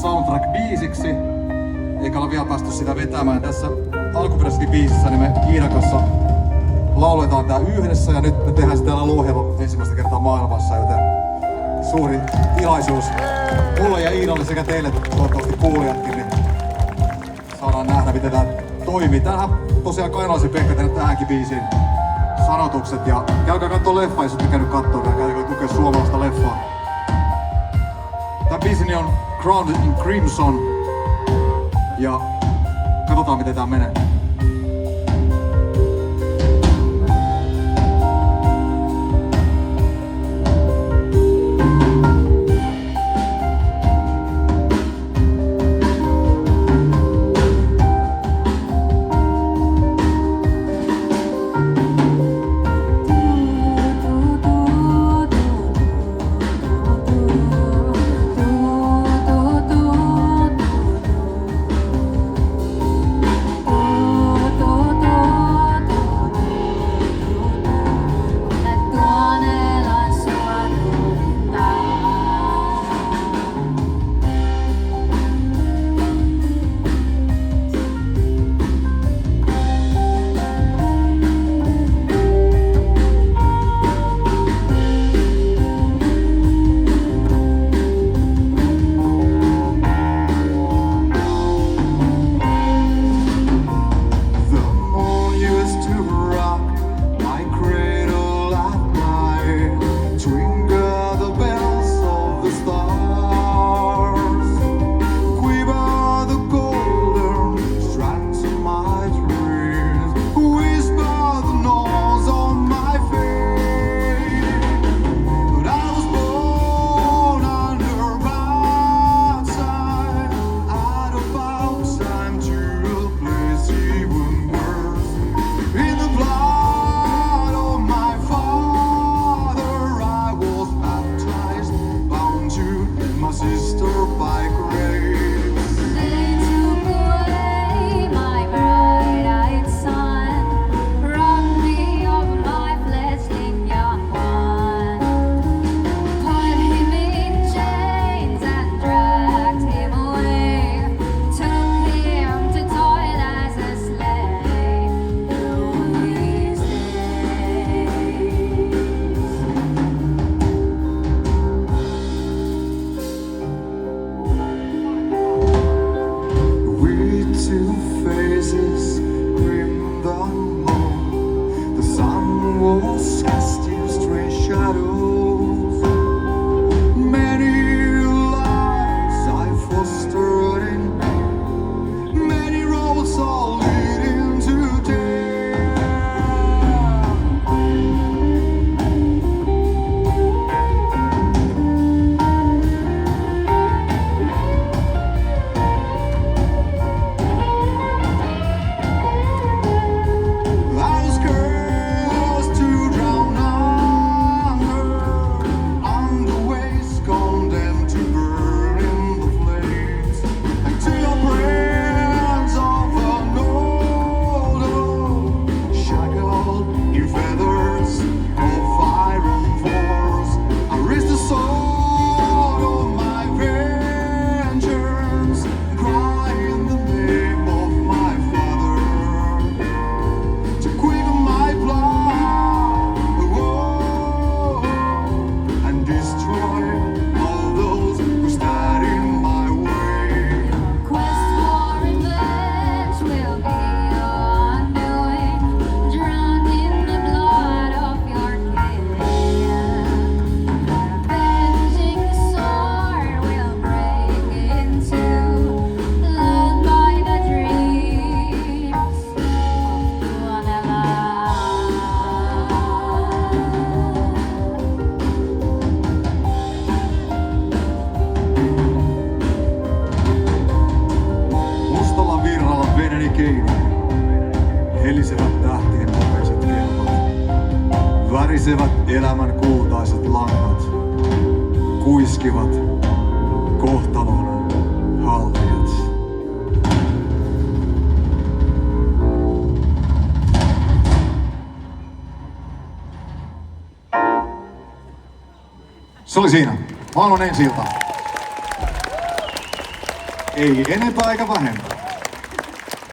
soundtrack-biisiksi, eikä ole vielä päästy sitä vetämään. Tässä alkuperäisessäkin biisissä niin me Iidan kanssa lauletaan tää yhdessä ja nyt me tehdään se täällä Lohjalla ensimmäistä kertaa maailmassa, joten suuri tilaisuus mulle ja Iidalle sekä teille toivottavasti kuulijatkin, niin saadaan nähdä miten tää toimii. Tämähän tosiaan Kainalaisen Pekka tehnyt tähänkin biisiin sanotukset ja käykää kattoo leffa, jos ette käynyt kattoo, käykää tukea suomalaista leffaa. Tää biisini on Crowned In Crimson ja katsotaan miten tää menee. Värisevät elämän kultaiset langat, kuiskivat kohtalon haltijat. Se oli siinä. Maailman ensi-ilta. Ei enempää eikä vähempää.